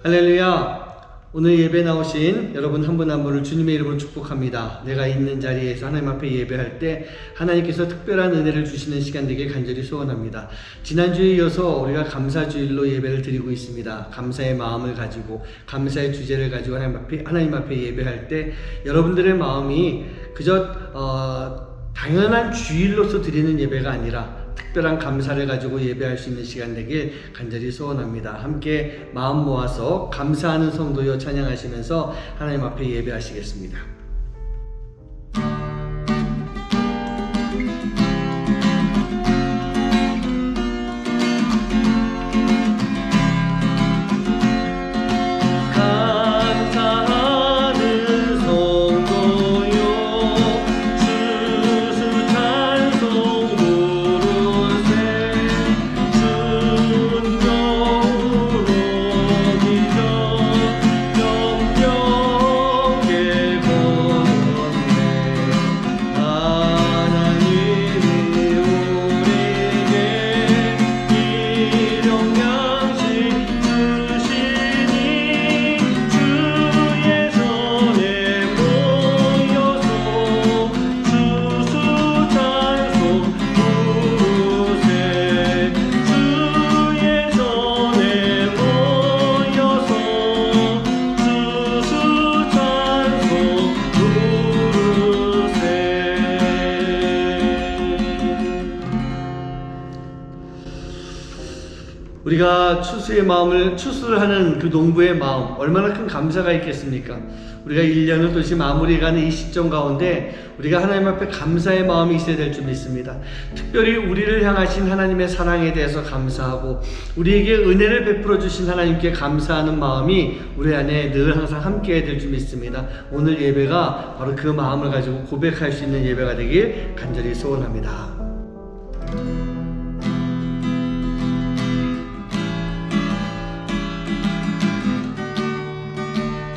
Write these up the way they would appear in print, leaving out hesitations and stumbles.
할렐루야. 오늘 예배 나오신 여러분 한 분 한 분을 주님의 이름으로 축복합니다. 내가 있는 자리에서 하나님 앞에 예배할 때 하나님께서 특별한 은혜를 주시는 시간 되길 간절히 소원합니다. 지난주에 이어서 우리가 감사주일로 예배를 드리고 있습니다. 감사의 마음을 가지고, 감사의 주제를 가지고 하나님 앞에 예배할 때 여러분들의 마음이 그저 당연한 주일로서 드리는 예배가 아니라 특별한 감사를 가지고 예배할 수 있는 시간 되길 간절히 소원합니다. 함께 마음 모아서 감사하는 성도여 찬양하시면서 하나님 앞에 예배하시겠습니다. 우리가 추수를 하는 그 농부의 마음, 얼마나 큰 감사가 있겠습니까? 우리가 1년을 도시 마무리가는 이 시점 가운데 우리가 하나님 앞에 감사의 마음이 있어야 될 줄 믿습니다. 특별히 우리를 향하신 하나님의 사랑에 대해서 감사하고 우리에게 은혜를 베풀어 주신 하나님께 감사하는 마음이 우리 안에 늘 항상 함께해야 될 줄 믿습니다. 오늘 예배가 바로 그 마음을 가지고 고백할 수 있는 예배가 되길 간절히 소원합니다.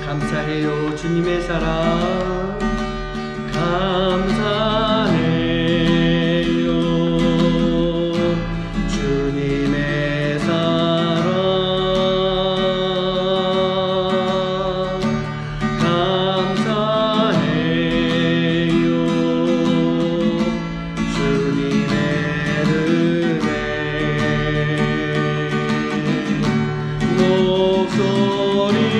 감사해요 주님의 사랑, 감사해요 주님의 사랑, 감사해요 주님의 은혜, 목소리도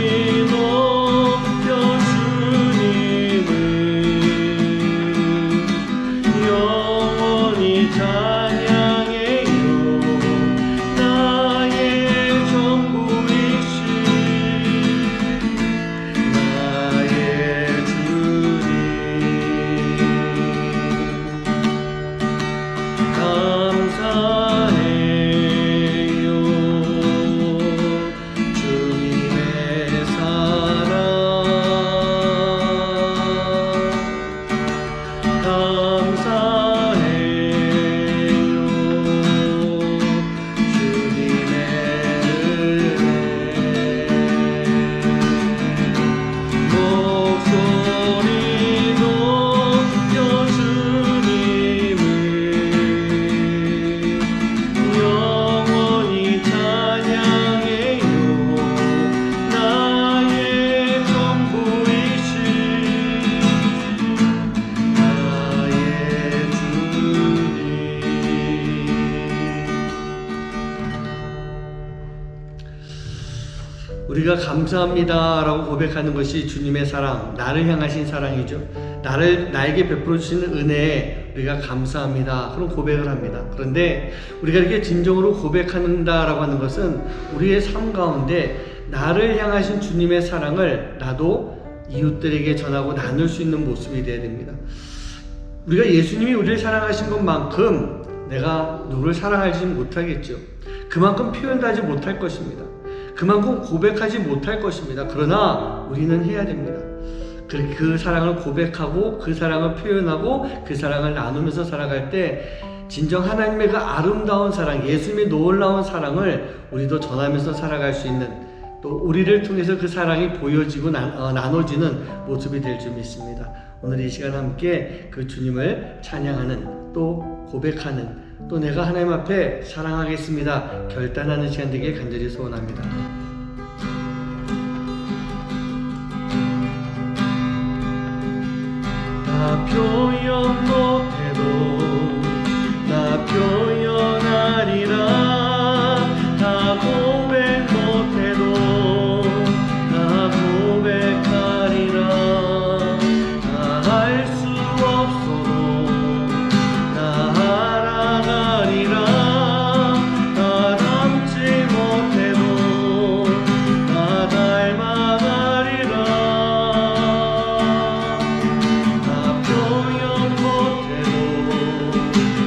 우리가 감사합니다 라고 고백하는 것이 주님의 사랑, 나를 향하신 사랑이죠. 나에게 베풀어 주시는 은혜에 우리가 감사합니다 그런 고백을 합니다. 그런데 우리가 이렇게 진정으로 고백한다 라고 하는 것은 우리의 삶 가운데 나를 향하신 주님의 사랑을 나도 이웃들에게 전하고 나눌 수 있는 모습이 되어야 됩니다. 우리가 예수님이 우리를 사랑하신 것만큼 내가 누구를 사랑하지 못하겠죠. 그만큼 표현도 하지 못할 것입니다. 그만큼 고백하지 못할 것입니다. 그러나 우리는 해야 됩니다. 그 사랑을 고백하고 그 사랑을 표현하고 그 사랑을 나누면서 살아갈 때 진정 하나님의 그 아름다운 사랑, 예수님의 놀라운 사랑을 우리도 전하면서 살아갈 수 있는, 또 우리를 통해서 그 사랑이 보여지고 나눠지는 모습이 될 줄 믿습니다. 오늘 이 시간 함께 그 주님을 찬양하는, 또 고백하는, 또 내가 하나님 앞에 사랑하겠습니다 결단하는 시간 되길 간절히 소원합니다. 다 표현 못해도 나 표현하리라. 다 고백 못해도 나 고백하리라. 다 할 수 없어도 나 알아가리라. 다 닮지 못해도 나 닮아가리라. 다 표현 못해도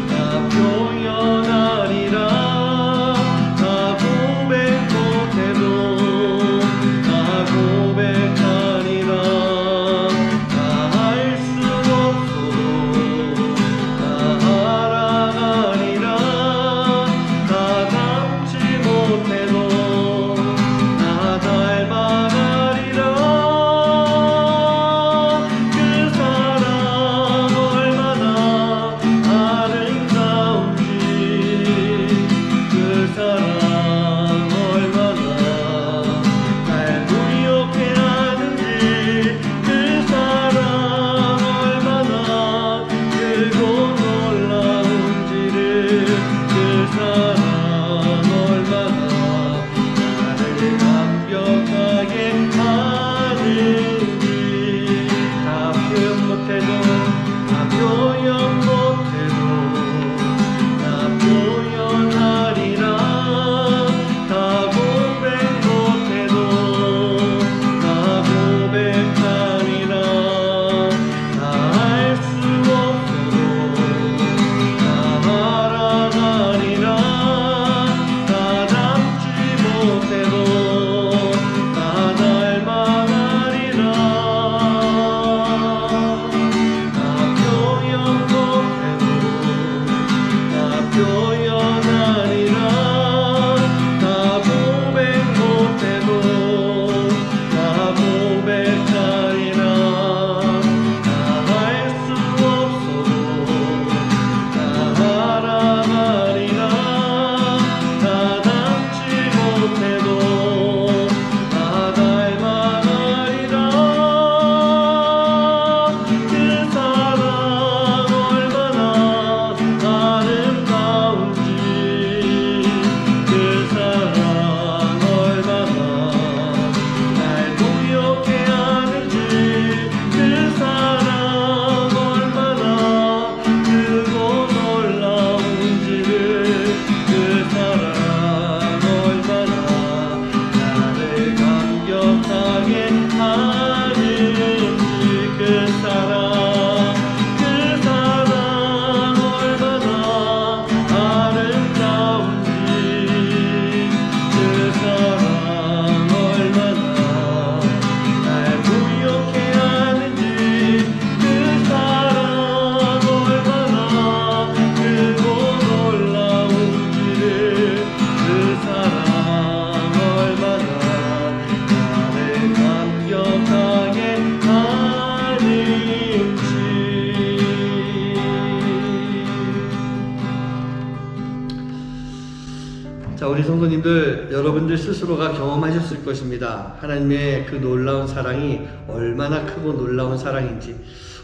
나 표현하리라. 다 고백 못해도 나 고백하리라. 다 할 수 없어도 나 알아가리라. 다 닮지 못해도 나 닮아가리라. 그 사랑 얼마나 아름다운지, 그 사랑 얼마나 날 부욕해 하는지, 그 사랑 얼마나 크고 놀라운지를, 그 사랑 얼마나 나를 완벽하게 하는지. 다 표현 못해도 다 표현 못해도 나 표현하리라. 다 고백 못해도 나 고백하리라. 다 할 수 없어도 나 알아가리라. 다 닮지 못해도 나 닮아가리라. 다 표현 못해도 나 표현하리라. 다 고백 못해도 나 고백하리라. 다 할 수 없어도 나 알아가리라. 다 닮지 못해도 나 닮아가리라. 그 사랑 얼마나 아름다운지, 그 사랑 얼마나 날 부욕해 하는지, 그 사랑 얼마나 크고 놀라운지를, 그 사랑 얼마나 나를 감격하게 하는지, 그 사랑 얼마나 아름다운지, 그 사랑 얼마나 날 부욕해 하는지, 그 사랑 얼마나 크고 놀라운지를, 그 사랑 얼마나 나를 감격하게 하는지. 자, 우리 성도님들, 여러분들 스스로가 경험하셨을 것입니다. 하나님의 그 놀라운 사랑이 얼마나 크고 놀라운 사랑인지.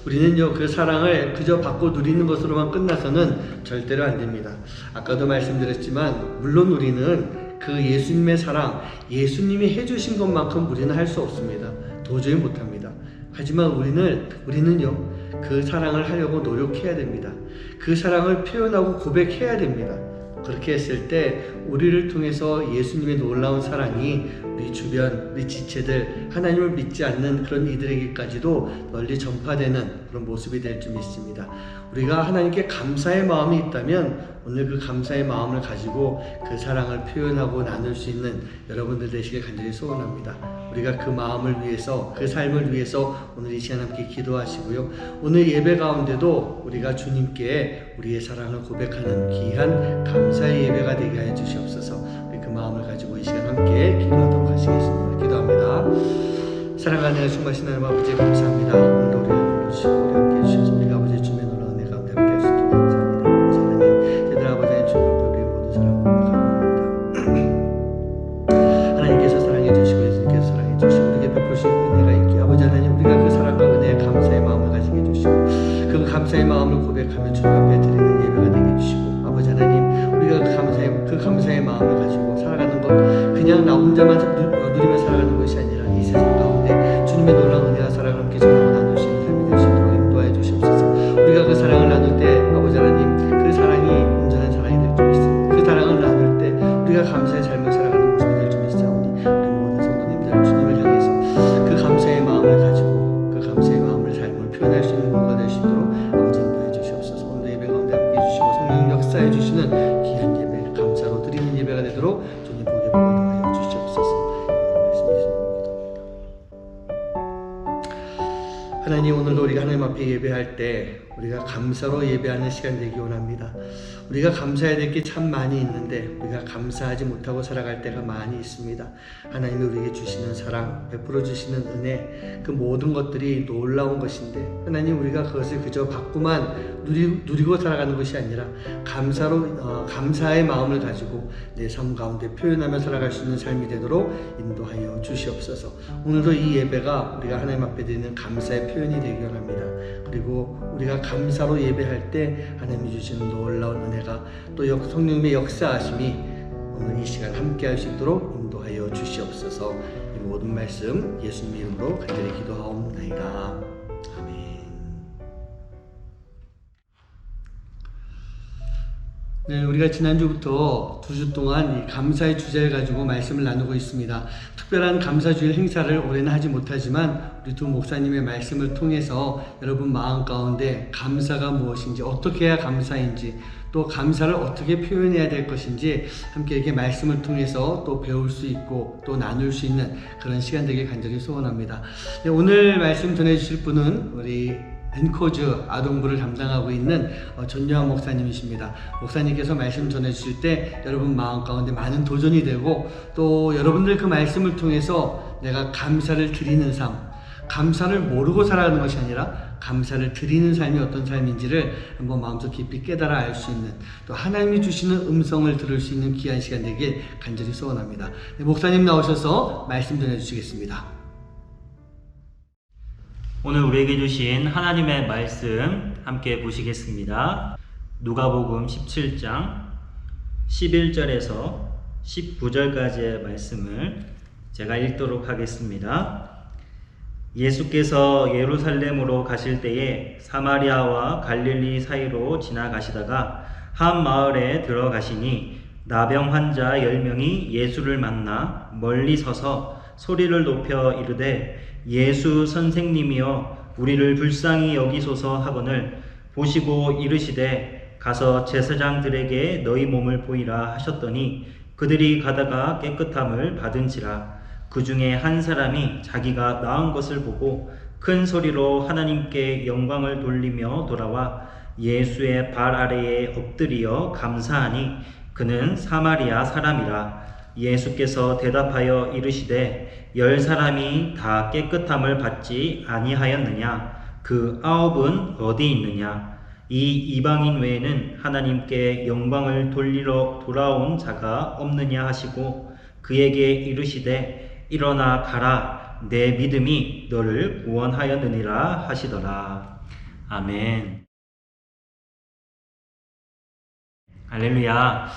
우리는요, 그 사랑을 그저 받고 누리는 것으로만 끝나서는 절대로 안 됩니다. 아까도 말씀드렸지만, 물론 우리는 그 예수님의 사랑, 예수님이 해주신 것만큼 우리는 할 수 없습니다. 도저히 못합니다. 하지만 우리는요, 그 사랑을 하려고 노력해야 됩니다. 그 사랑을 표현하고 고백해야 됩니다. 그렇게 했을 때 우리를 통해서 예수님의 놀라운 사랑이 우리 주변, 우리 지체들, 하나님을 믿지 않는 그런 이들에게까지도 널리 전파되는 그런 모습이 될 줄 믿습니다. 우리가 하나님께 감사의 마음이 있다면 오늘 그 감사의 마음을 가지고 그 사랑을 표현하고 나눌 수 있는 여러분들 되시길 간절히 소원합니다. 우리가 그 마음을 위해서, 그 삶을 위해서 오늘 이 시간 함께 기도하시고요. 오늘 예배 가운데도 우리가 주님께 우리의 사랑을 고백하는 귀한 감사의 예배가 되게 하여 주시옵소서. 우리 그 마음을 가지고 이 시간 함께 기도하도록 하시겠습니다. 기도합니다. 사랑하는 충만하신 하나님 아버지, 감사합니다. 오늘도 우리를 불러주시고 우리 함께 해주셔서 우리가 아버지 주님의 놀라운 은혜 가운데 함께 할 수 있도록 감사합니다. 아버지 하나님, 제들 아버지 하나님 주님과 우리 모두 사랑 고백합니다. 하나님께서 사랑해 주시고 예수님께서 사랑해 주시고 우리에게 베푸신 은혜가 있기에 아버지 하나님, 우리가 그 사랑과 은혜에 감사의 마음을 가지게 해주시고 감사의 마음을 고백하며 주님 앞에 드리는 예배가 되게 해주시고, 아버지 하나님, 우리가 그 감사의 마음을 가지고 살아가는 것, 그냥 나 혼자만 누리며 살아가는 것이 아니라 이 세상 가운데 주님의 놀라운 은혜와 사랑을 함께 전하고 나눌 수 있는 삶이 될 수 있도록 인도하여 주시옵소서. 우리가 그 사랑을 나눌 때 아버지 하나님, 그 사랑이 온전한 사랑이 될 줄 믿습니다. 그 사랑을 나눌 때 우리가 감사의 삶을 살아가는 모습이 될 줄 믿사오니, 우리 모든 성도님들 주님을 향해서 그 감사의 마음을 가지고 그 감사의 마음을 삶을 표현할 수 있는 모두가 될 수 있도록 아버지 인도해 주시옵소서. 오늘 예배 가운데 함께 해주시고 성령 역사해 주시는 귀한 예배, 감사로 드리는 예배가 되도록 주님 복의 복을 더하여 주시옵소서. 하나님, 오늘도 우리가 하나님 앞에 예배할 때 우리가 감사로 예배하는 시간 되기 원합니다. 우리가 감사해야 될 게 참 많이 있는데 우리가 감사하지 못하고 살아갈 때가 많이 있습니다. 하나님이 우리에게 주시는 사랑, 베풀어 주시는 은혜, 그 모든 것들이 놀라운 것인데, 하나님, 우리가 그것을 그저 받고만 누리고 살아가는 것이 아니라 감사의 마음을 가지고 내 삶 가운데 표현하며 살아갈 수 있는 삶이 되도록 인도하여 주시옵소서. 오늘도 이 예배가 우리가 하나님 앞에 드리는 감사의 표현이 되기 원합니다. 그리고 우리가 감사로 예배할 때 하나님이 주시는 놀라운 은혜가, 또 성령님의 역사하심이 오늘 이 시간 함께 할 수 있도록 인도하여 주시옵소서. 이 모든 말씀 예수님 이름으로 간절히 기도하옵나이다. 아멘. 네, 우리가 지난주부터 2주 동안 이 감사의 주제를 가지고 말씀을 나누고 있습니다. 특별한 감사주일 행사를 올해는 하지 못하지만 우리 두 목사님의 말씀을 통해서 여러분 마음 가운데 감사가 무엇인지, 어떻게 해야 감사인지, 또 감사를 어떻게 표현해야 될 것인지 함께 이렇게 말씀을 통해서 또 배울 수 있고 또 나눌 수 있는 그런 시간 되길 간절히 소원합니다. 네, 오늘 말씀 전해주실 분은 우리 엔코즈 아동부를 담당하고 있는 전요한 목사님이십니다. 목사님께서 말씀 전해주실 때 여러분 마음 가운데 많은 도전이 되고, 또 여러분들 그 말씀을 통해서 내가 감사를 드리는 삶, 감사를 모르고 살아가는 것이 아니라 감사를 드리는 삶이 어떤 삶인지를 한번 마음속 깊이 깨달아 알 수 있는, 또 하나님이 주시는 음성을 들을 수 있는 귀한 시간 되길 간절히 소원합니다. 네, 목사님 나오셔서 말씀 전해주시겠습니다. 오늘 우리에게 주신 하나님의 말씀 함께 보시겠습니다. 누가복음 17장 11절에서 19절까지의 말씀을 제가 읽도록 하겠습니다. 예수께서 예루살렘으로 가실 때에 사마리아와 갈릴리 사이로 지나가시다가 한 마을에 들어가시니 나병 환자 10명이 예수를 만나 멀리 서서 소리를 높여 이르되 예수 선생님이여 우리를 불쌍히 여기소서 하거늘 보시고 이르시되 가서 제사장들에게 너희 몸을 보이라 하셨더니 그들이 가다가 깨끗함을 받은지라. 그 중에 한 사람이 자기가 나은 것을 보고 큰 소리로 하나님께 영광을 돌리며 돌아와 예수의 발 아래에 엎드리어 감사하니 그는 사마리아 사람이라. 예수께서 대답하여 이르시되 10사람이 다 깨끗함을 받지 아니하였느냐? 그 9은 어디 있느냐? 이 이방인 외에는 하나님께 영광을 돌리러 돌아온 자가 없느냐 하시고 그에게 이르시되 일어나 가라, 내 믿음이 너를 구원하였느니라 하시더라. 아멘. 할렐루야.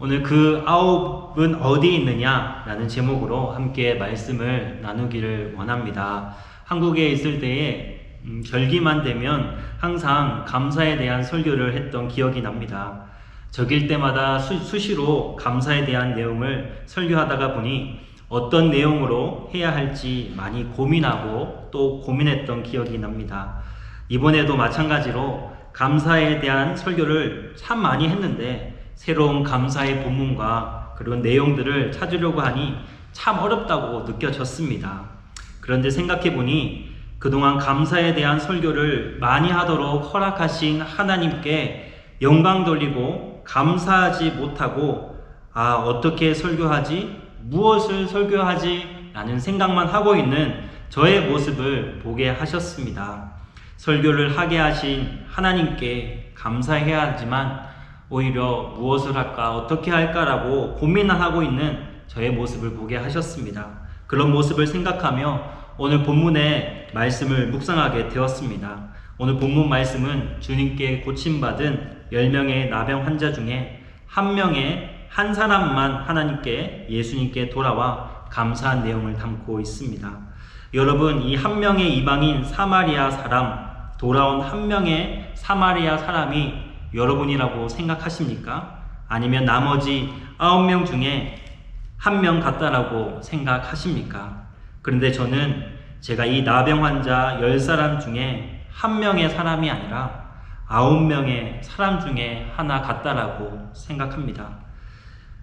오늘 그 9은 어디 있느냐 라는 제목으로 함께 말씀을 나누기를 원합니다. 한국에 있을 때에 절기만 되면 항상 감사에 대한 설교를 했던 기억이 납니다. 적일 때마다 수시로 감사에 대한 내용을 설교하다가 보니 어떤 내용으로 해야 할지 많이 고민하고 또 고민했던 기억이 납니다. 이번에도 마찬가지로 감사에 대한 설교를 참 많이 했는데 새로운 감사의 본문과 그런 내용들을 찾으려고 하니 참 어렵다고 느껴졌습니다. 그런데 생각해보니 그동안 감사에 대한 설교를 많이 하도록 허락하신 하나님께 영광 돌리고 감사하지 못하고 어떻게 설교하지? 무엇을 설교하지? 라는 생각만 하고 있는 저의 모습을 보게 하셨습니다. 설교를 하게 하신 하나님께 감사해야 하지만 오히려 무엇을 할까, 어떻게 할까라고 고민을 하고 있는 저의 모습을 보게 하셨습니다. 그런 모습을 생각하며 오늘 본문의 말씀을 묵상하게 되었습니다. 오늘 본문 말씀은 주님께 고침받은 10명의 나병 환자 중에 한 사람만 하나님께 예수님께 돌아와 감사한 내용을 담고 있습니다. 여러분, 이 한 명의 이방인 사마리아 사람, 돌아온 한 명의 사마리아 사람이 여러분이라고 생각하십니까? 아니면 나머지 9명 중에 한 명 같다라고 생각하십니까? 그런데 저는 제가 이 나병 환자 10사람 중에 한 명의 사람이 아니라 9명의 사람 중에 하나 같다라고 생각합니다.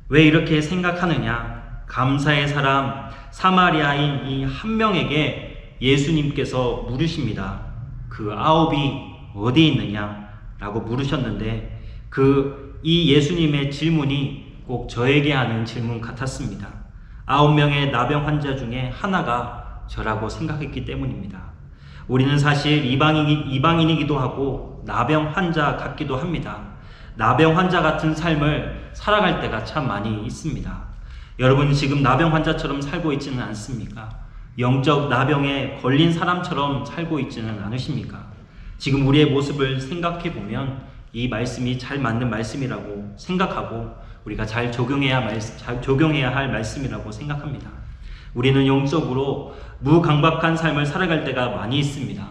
왜 이렇게 생각하느냐? 감사의 사람 사마리아인 이 한 명에게 예수님께서 물으십니다. 그 9이 어디 있느냐? 라고 물으셨는데 이 예수님의 질문이 꼭 저에게 하는 질문 같았습니다. 9명의 나병 환자 중에 하나가 저라고 생각했기 때문입니다. 우리는 사실 이방인이기도 하고 나병 환자 같기도 합니다. 나병 환자 같은 삶을 살아갈 때가 참 많이 있습니다. 여러분, 지금 나병 환자처럼 살고 있지는 않습니까? 영적 나병에 걸린 사람처럼 살고 있지는 않으십니까? 지금 우리의 모습을 생각해 보면 이 말씀이 잘 맞는 말씀이라고 생각하고 우리가 잘 적용해야 할 말씀이라고 생각합니다. 우리는 영적으로 무강박한 삶을 살아갈 때가 많이 있습니다.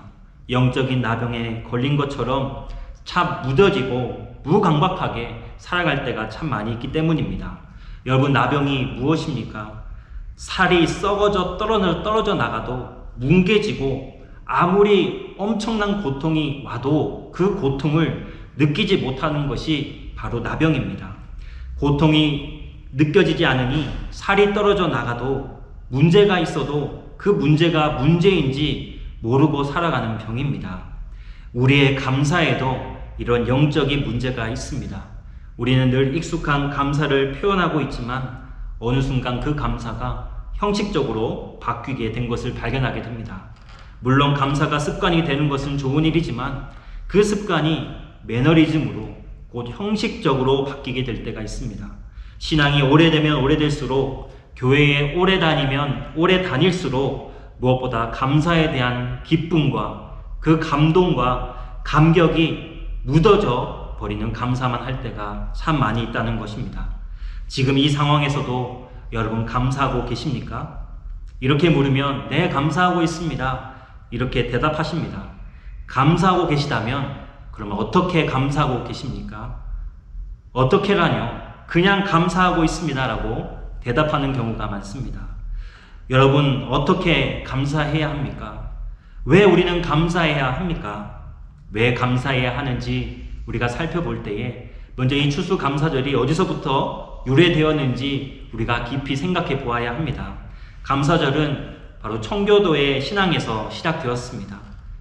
영적인 나병에 걸린 것처럼 참 무뎌지고 무강박하게 살아갈 때가 참 많이 있기 때문입니다. 여러분, 나병이 무엇입니까? 살이 썩어져 떨어져 나가도 뭉개지고 아무리 엄청난 고통이 와도 그 고통을 느끼지 못하는 것이 바로 나병입니다. 고통이 느껴지지 않으니 살이 떨어져 나가도 문제가 있어도 그 문제가 문제인지 모르고 살아가는 병입니다. 우리의 감사에도 이런 영적인 문제가 있습니다. 우리는 늘 익숙한 감사를 표현하고 있지만 어느 순간 그 감사가 형식적으로 바뀌게 된 것을 발견하게 됩니다. 물론 감사가 습관이 되는 것은 좋은 일이지만 그 습관이 매너리즘으로 곧 형식적으로 바뀌게 될 때가 있습니다. 신앙이 오래되면 오래될수록 교회에 오래 다닐수록 무엇보다 감사에 대한 기쁨과 그 감동과 감격이 묻어져 버리는 감사만 할 때가 참 많이 있다는 것입니다. 지금 이 상황에서도 여러분 감사하고 계십니까? 이렇게 물으면 네, 감사하고 있습니다. 이렇게 대답하십니다. 감사하고 계시다면 그러면 어떻게 감사하고 계십니까? 어떻게라뇨? 그냥 감사하고 있습니다 라고 대답하는 경우가 많습니다. 여러분, 어떻게 감사해야 합니까? 왜 우리는 감사해야 합니까? 왜 감사해야 하는지 우리가 살펴볼 때에 먼저 이 추수감사절이 어디서부터 유래되었는지 우리가 깊이 생각해 보아야 합니다. 감사절은 바로 청교도의 신앙에서 시작되었습니다.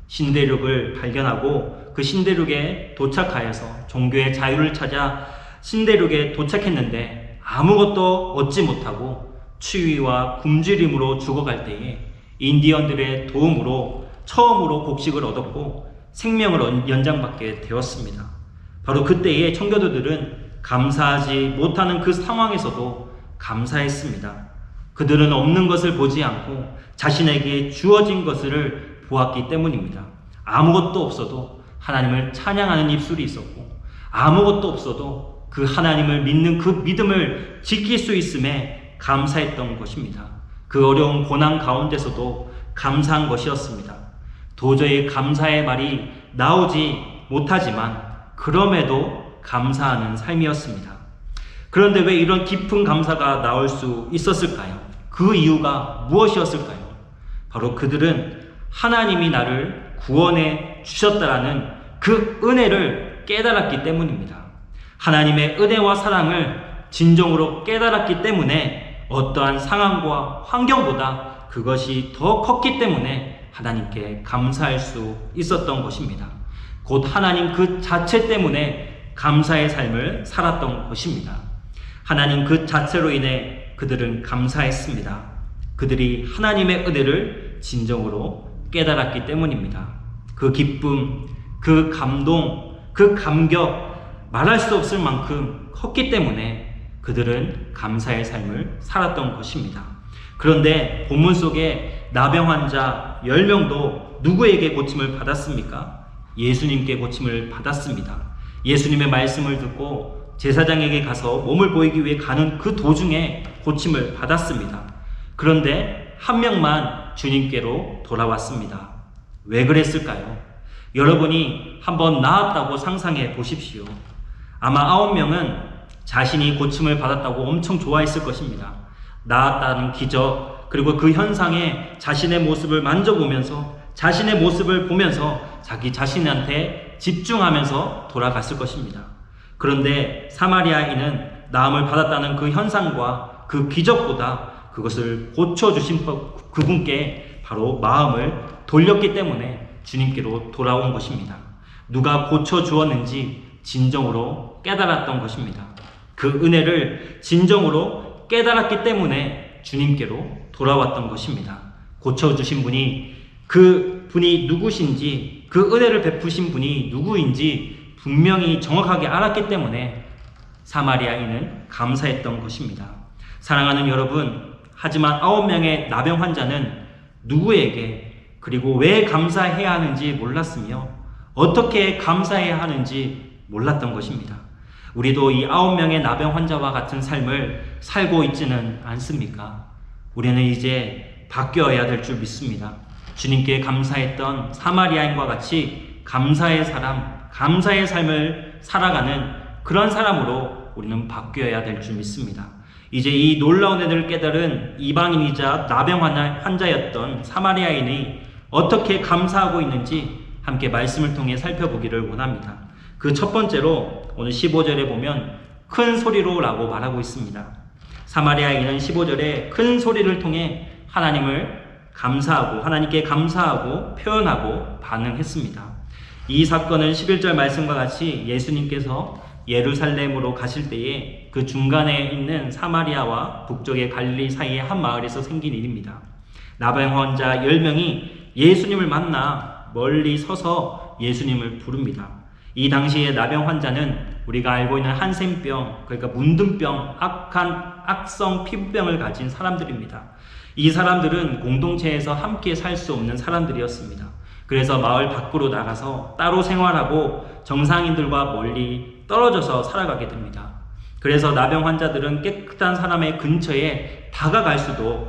신대륙을 발견하고 그 신대륙에 도착하여서 종교의 자유를 찾아 신대륙에 도착했는데 아무것도 얻지 못하고 추위와 굶주림으로 죽어갈 때에 인디언들의 도움으로 처음으로 곡식을 얻었고 생명을 연장받게 되었습니다. 바로 그때에 청교도들은 감사하지 못하는 그 상황에서도 감사했습니다. 그들은 없는 것을 보지 않고 자신에게 주어진 것을 보았기 때문입니다. 아무것도 없어도 하나님을 찬양하는 입술이 있었고 아무것도 없어도 그 하나님을 믿는 그 믿음을 지킬 수 있음에 감사했던 것입니다. 그 어려운 고난 가운데서도 감사한 것이었습니다. 도저히 감사의 말이 나오지 못하지만 그럼에도 감사하는 삶이었습니다. 그런데 왜 이런 깊은 감사가 나올 수 있었을까요? 그 이유가 무엇이었을까요? 바로 그들은 하나님이 나를 구원해 주셨다라는 그 은혜를 깨달았기 때문입니다. 하나님의 은혜와 사랑을 진정으로 깨달았기 때문에 어떠한 상황과 환경보다 그것이 더 컸기 때문에 하나님께 감사할 수 있었던 것입니다. 곧 하나님 그 자체 때문에 감사의 삶을 살았던 것입니다. 하나님 그 자체로 인해 그들은 감사했습니다. 그들이 하나님의 은혜를 진정으로 깨달았기 때문입니다. 그 기쁨, 그 감동, 그 감격 말할 수 없을 만큼 컸기 때문에 그들은 감사의 삶을 살았던 것입니다. 그런데 본문 속에 나병 환자 10명도 누구에게 고침을 받았습니까? 예수님께 고침을 받았습니다. 예수님의 말씀을 듣고 제사장에게 가서 몸을 보이기 위해 가는 그 도중에 고침을 받았습니다. 그런데 한 명만 주님께로 돌아왔습니다. 왜 그랬을까요? 여러분이 한번 나았다고 상상해 보십시오. 아마 9명은 자신이 고침을 받았다고 엄청 좋아했을 것입니다. 나았다는 기적, 그리고 그 현상에 자신의 모습을 만져보면서 자신의 모습을 보면서 자기 자신한테 집중하면서 돌아갔을 것입니다. 그런데 사마리아인은 나음을 받았다는 그 현상과 그 기적보다 그것을 고쳐주신 그분께 바로 마음을 돌렸기 때문에 주님께로 돌아온 것입니다. 누가 고쳐주었는지 진정으로 깨달았던 것입니다. 그 은혜를 진정으로 깨달았기 때문에 주님께로 돌아왔던 것입니다. 고쳐주신 분이 그 분이 누구신지, 그 은혜를 베푸신 분이 누구인지 분명히 정확하게 알았기 때문에 사마리아인은 감사했던 것입니다. 사랑하는 여러분, 하지만 9명의 나병 환자는 누구에게 그리고 왜 감사해야 하는지 몰랐으며 어떻게 감사해야 하는지 몰랐던 것입니다. 우리도 이 9명의 나병 환자와 같은 삶을 살고 있지는 않습니까? 우리는 이제 바뀌어야 될 줄 믿습니다. 주님께 감사했던 사마리아인과 같이 감사의 사람, 감사의 삶을 살아가는 그런 사람으로 우리는 바뀌어야 될 줄 믿습니다. 이제 이 놀라운 은혜를 깨달은 이방인이자 나병 환자였던 사마리아인이 어떻게 감사하고 있는지 함께 말씀을 통해 살펴보기를 원합니다. 그 첫 번째로 오늘 15절에 보면 큰 소리로 라고 말하고 있습니다. 사마리아인은 15절에 큰 소리를 통해 하나님께 감사하고 표현하고 반응했습니다. 이 사건은 11절 말씀과 같이 예수님께서 예루살렘으로 가실 때에 그 중간에 있는 사마리아와 북쪽의 갈릴리 사이의 한 마을에서 생긴 일입니다. 나병 환자 10명이 예수님을 만나 멀리 서서 예수님을 부릅니다. 이 당시에 나병 환자는 우리가 알고 있는 한센병, 그러니까 문둥병, 악성 피부병을 가진 사람들입니다. 이 사람들은 공동체에서 함께 살 수 없는 사람들이었습니다. 그래서 마을 밖으로 나가서 따로 생활하고 정상인들과 멀리 떨어져서 살아가게 됩니다. 그래서 나병 환자들은 깨끗한 사람의 근처에 다가갈 수도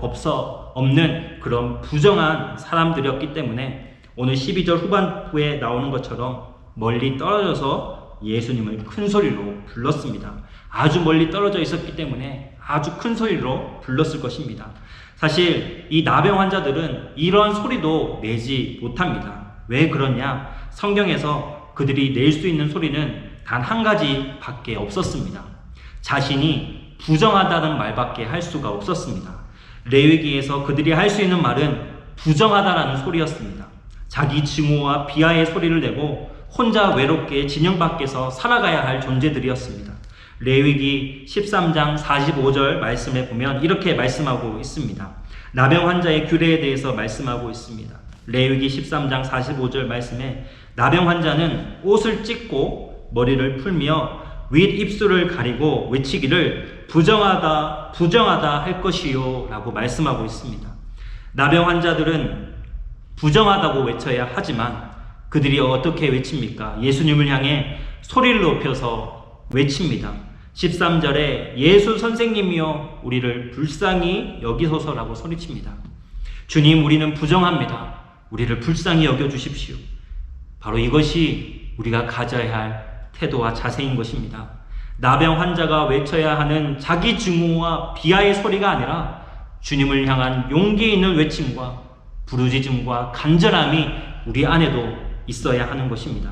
없는 그런 부정한 사람들이었기 때문에 오늘 12절 후반부에 나오는 것처럼 멀리 떨어져서 예수님을 큰 소리로 불렀습니다. 아주 멀리 떨어져 있었기 때문에 아주 큰 소리로 불렀을 것입니다. 사실 이 나병 환자들은 이런 소리도 내지 못합니다. 왜 그러냐? 성경에서 그들이 낼 수 있는 소리는 단 한 가지 밖에 없었습니다. 자신이 부정하다는 말밖에 할 수가 없었습니다. 레위기에서 그들이 할 수 있는 말은 부정하다라는 소리였습니다. 자기 증오와 비하의 소리를 내고 혼자 외롭게 진영 밖에서 살아가야 할 존재들이었습니다. 레위기 13장 45절 말씀에 보면 이렇게 말씀하고 있습니다. 나병 환자의 규례에 대해서 말씀하고 있습니다. 레위기 13장 45절 말씀에 나병 환자는 옷을 찢고 머리를 풀며 윗입술을 가리고 외치기를 부정하다 할 것이요 라고 말씀하고 있습니다. 나병 환자들은 부정하다고 외쳐야 하지만 그들이 어떻게 외칩니까? 예수님을 향해 소리를 높여서 외칩니다. 13절에 예수 선생님이여 우리를 불쌍히 여기소서라고 소리칩니다. 주님, 우리는 부정합니다. 우리를 불쌍히 여겨주십시오. 바로 이것이 우리가 가져야 할 태도와 자세인 것입니다. 나병 환자가 외쳐야 하는 자기 증오와 비하의 소리가 아니라 주님을 향한 용기 있는 외침과 부르짖음과 간절함이 우리 안에도 있어야 하는 것입니다.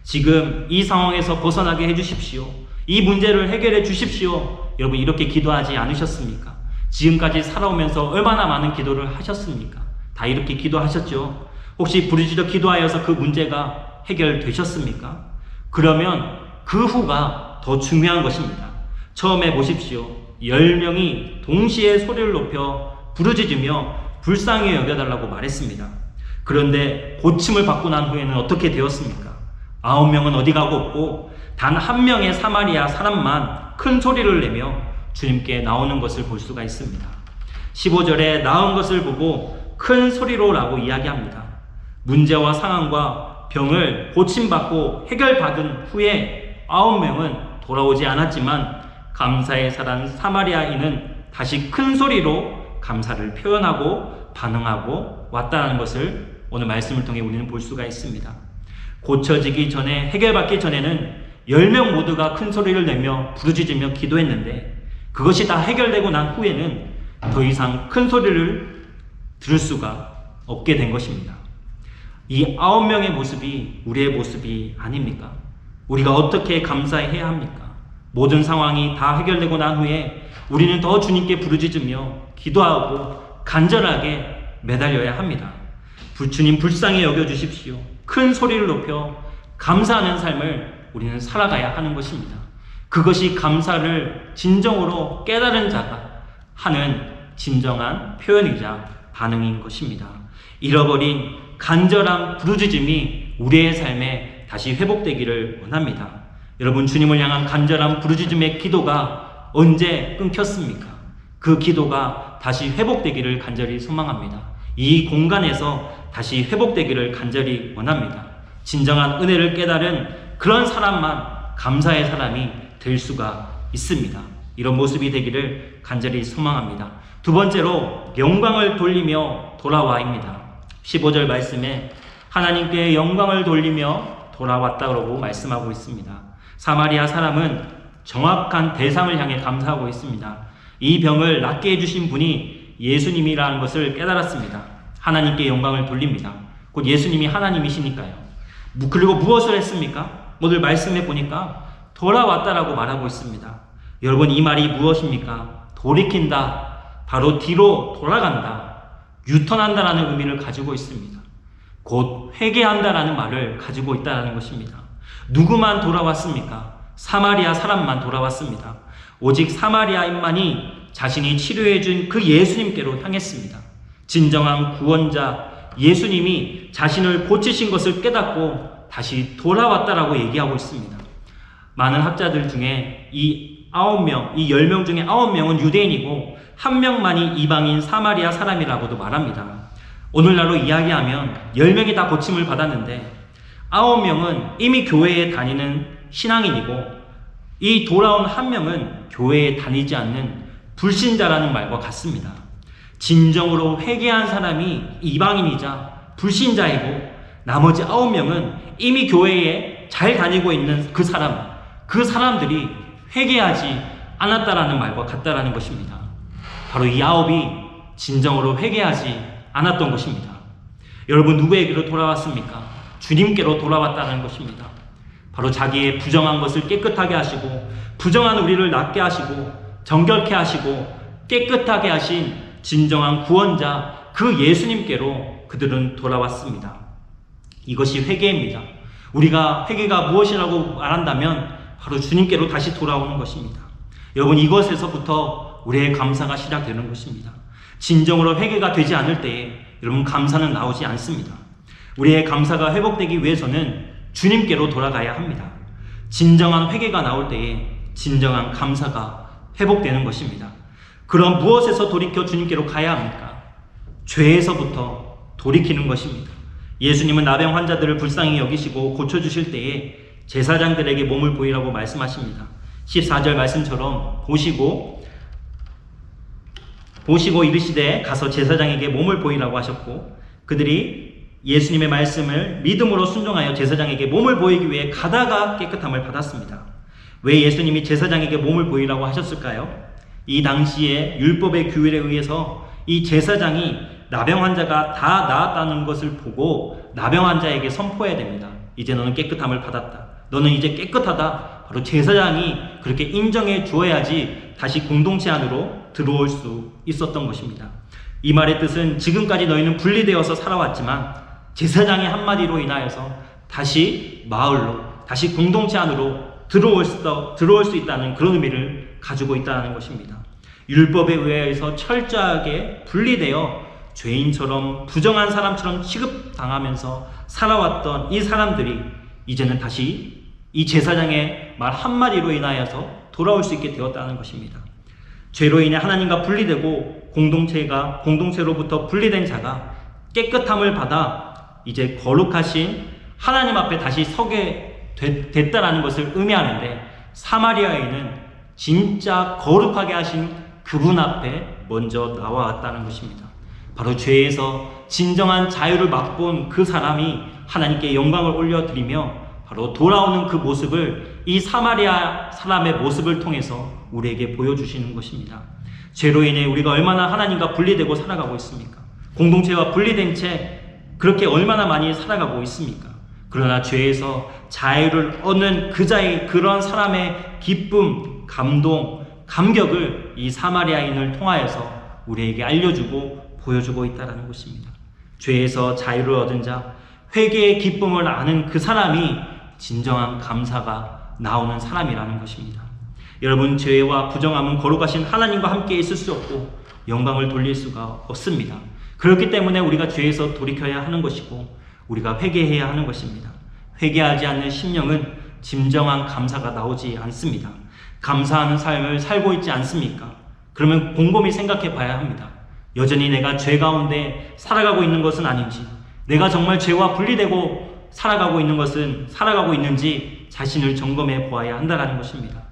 지금 이 상황에서 벗어나게 해주십시오. 이 문제를 해결해 주십시오. 여러분, 이렇게 기도하지 않으셨습니까? 지금까지 살아오면서 얼마나 많은 기도를 하셨습니까? 다 이렇게 기도하셨죠? 혹시 부르짖어 기도하여서 그 문제가 해결되셨습니까? 그러면 그 후가 더 중요한 것입니다. 처음에 보십시오. 10명이 동시에 소리를 높여 부르짖으며 불쌍히 여겨달라고 말했습니다. 그런데 고침을 받고 난 후에는 어떻게 되었습니까? 9명은 어디 가고 없고 단 한 명의 사마리아 사람만 큰 소리를 내며 주님께 나오는 것을 볼 수가 있습니다. 15절에 나온 것을 보고 큰 소리로 라고 이야기합니다. 문제와 상황과 병을 고침받고 해결받은 후에 9명은 돌아오지 않았지만 감사의 사랑 사마리아인은 다시 큰 소리로 감사를 표현하고 반응하고 왔다는 것을 오늘 말씀을 통해 우리는 볼 수가 있습니다. 고쳐지기 전에, 해결받기 전에는 10명 모두가 큰 소리를 내며 부르짖으며 기도했는데 그것이 다 해결되고 난 후에는 더 이상 큰 소리를 들을 수가 없게 된 것입니다. 이 9명의 모습이 우리의 모습이 아닙니까? 우리가 어떻게 감사해야 합니까? 모든 상황이 다 해결되고 난 후에 우리는 더 주님께 부르짖으며 기도하고 간절하게 매달려야 합니다. 주님 불쌍히 여겨주십시오. 큰 소리를 높여 감사하는 삶을 우리는 살아가야 하는 것입니다. 그것이 감사를 진정으로 깨달은 자가 하는 진정한 표현이자 반응인 것입니다. 잃어버린 간절한 부르짖음이 우리의 삶에 다시 회복되기를 원합니다. 여러분, 주님을 향한 간절한 부르짖음의 기도가 언제 끊겼습니까? 그 기도가 다시 회복되기를 간절히 소망합니다. 이 공간에서 다시 회복되기를 간절히 원합니다. 진정한 은혜를 깨달은 그런 사람만 감사의 사람이 될 수가 있습니다. 이런 모습이 되기를 간절히 소망합니다. 두 번째로 영광을 돌리며 돌아와입니다. 15절 말씀에 하나님께 영광을 돌리며 돌아왔다고 말씀하고 있습니다. 사마리아 사람은 정확한 대상을 향해 감사하고 있습니다. 이 병을 낫게 해주신 분이 예수님이라는 것을 깨달았습니다. 하나님께 영광을 돌립니다. 곧 예수님이 하나님이시니까요. 그리고 무엇을 했습니까? 오늘 말씀해 보니까 돌아왔다라고 말하고 있습니다. 여러분, 이 말이 무엇입니까? 돌이킨다, 바로 뒤로 돌아간다, 유턴한다라는 의미를 가지고 있습니다. 곧 회개한다라는 말을 가지고 있다는 것입니다. 누구만 돌아왔습니까? 사마리아 사람만 돌아왔습니다. 오직 사마리아인만이 자신이 치료해준 그 예수님께로 향했습니다. 진정한 구원자 예수님이 자신을 고치신 것을 깨닫고 다시 돌아왔다라고 얘기하고 있습니다. 많은 학자들 중에 이 9명, 이 10명 중에 9명은 유대인이고 1명만이 이방인 사마리아 사람이라고도 말합니다. 오늘날로 이야기하면 10명이 다 고침을 받았는데 9명은 이미 교회에 다니는 신앙인이고 이 돌아온 1명은 교회에 다니지 않는 불신자라는 말과 같습니다. 진정으로 회개한 사람이 이방인이자 불신자이고 나머지 9명은 이미 교회에 잘 다니고 있는 그 사람들이 회개하지 않았다라는 말과 같다라는 것입니다. 바로 이 9이 진정으로 회개하지 않았던 것입니다. 여러분, 누구에게로 돌아왔습니까? 주님께로 돌아왔다는 것입니다. 바로 자기의 부정한 것을 깨끗하게 하시고 부정한 우리를 낫게 하시고 정결케 하시고 깨끗하게 하신 진정한 구원자 그 예수님께로 그들은 돌아왔습니다. 이것이 회개입니다. 우리가 회개가 무엇이라고 말한다면 바로 주님께로 다시 돌아오는 것입니다. 여러분, 이것에서부터 우리의 감사가 시작되는 것입니다. 진정으로 회개가 되지 않을 때에 여러분 감사는 나오지 않습니다. 우리의 감사가 회복되기 위해서는 주님께로 돌아가야 합니다. 진정한 회개가 나올 때에 진정한 감사가 회복되는 것입니다. 그럼 무엇에서 돌이켜 주님께로 가야 합니까? 죄에서부터 돌이키는 것입니다. 예수님은 나병 환자들을 불쌍히 여기시고 고쳐주실 때에 제사장들에게 몸을 보이라고 말씀하십니다. 14절 말씀처럼 보시고 이르시되 가서 제사장에게 몸을 보이라고 하셨고 그들이 예수님의 말씀을 믿음으로 순종하여 제사장에게 몸을 보이기 위해 가다가 깨끗함을 받았습니다. 왜 예수님이 제사장에게 몸을 보이라고 하셨을까요? 이 당시에 율법의 규율에 의해서 이 제사장이 나병 환자가 다 나았다는 것을 보고 나병 환자에게 선포해야 됩니다. 이제 너는 깨끗함을 받았다. 너는 이제 깨끗하다. 바로 제사장이 그렇게 인정해 주어야지 다시 공동체 안으로 들어올 수 있었던 것입니다. 이 말의 뜻은 지금까지 너희는 분리되어서 살아왔지만 제사장의 한마디로 인하여서 다시 마을로, 다시 공동체 안으로 들어올 수 있다는 그런 의미를 가지고 있다는 것입니다. 율법에 의해서 철저하게 분리되어 죄인처럼 부정한 사람처럼 취급당하면서 살아왔던 이 사람들이 이제는 다시 이 제사장의 말 한마디로 인하여서 돌아올 수 있게 되었다는 것입니다. 죄로 인해 하나님과 분리되고 공동체로부터 분리된 자가 깨끗함을 받아 이제 거룩하신 하나님 앞에 다시 서게 됐다라는 것을 의미하는데, 사마리아인은 진짜 거룩하게 하신 그분 앞에 먼저 나와왔다는 것입니다. 바로 죄에서 진정한 자유를 맛본 그 사람이 하나님께 영광을 올려드리며 바로 돌아오는 그 모습을 이 사마리아 사람의 모습을 통해서 우리에게 보여주시는 것입니다. 죄로 인해 우리가 얼마나 하나님과 분리되고 살아가고 있습니까? 공동체와 분리된 채 그렇게 얼마나 많이 살아가고 있습니까? 그러나 죄에서 자유를 얻는 그런 사람의 기쁨, 감동, 감격을 이 사마리아인을 통하여서 우리에게 알려주고 보여주고 있다는 것입니다. 죄에서 자유를 얻은 자, 회개의 기쁨을 아는 그 사람이 진정한 감사가 나오는 사람이라는 것입니다. 여러분, 죄와 부정함은 거룩하신 하나님과 함께 있을 수 없고 영광을 돌릴 수가 없습니다. 그렇기 때문에 우리가 죄에서 돌이켜야 하는 것이고 우리가 회개해야 하는 것입니다. 회개하지 않는 심령은 진정한 감사가 나오지 않습니다. 감사하는 삶을 살고 있지 않습니까? 그러면 곰곰이 생각해 봐야 합니다. 여전히 내가 죄 가운데 살아가고 있는 것은 아닌지, 내가 정말 죄와 분리되고 살아가고 있는지 자신을 점검해 보아야 한다는 것입니다.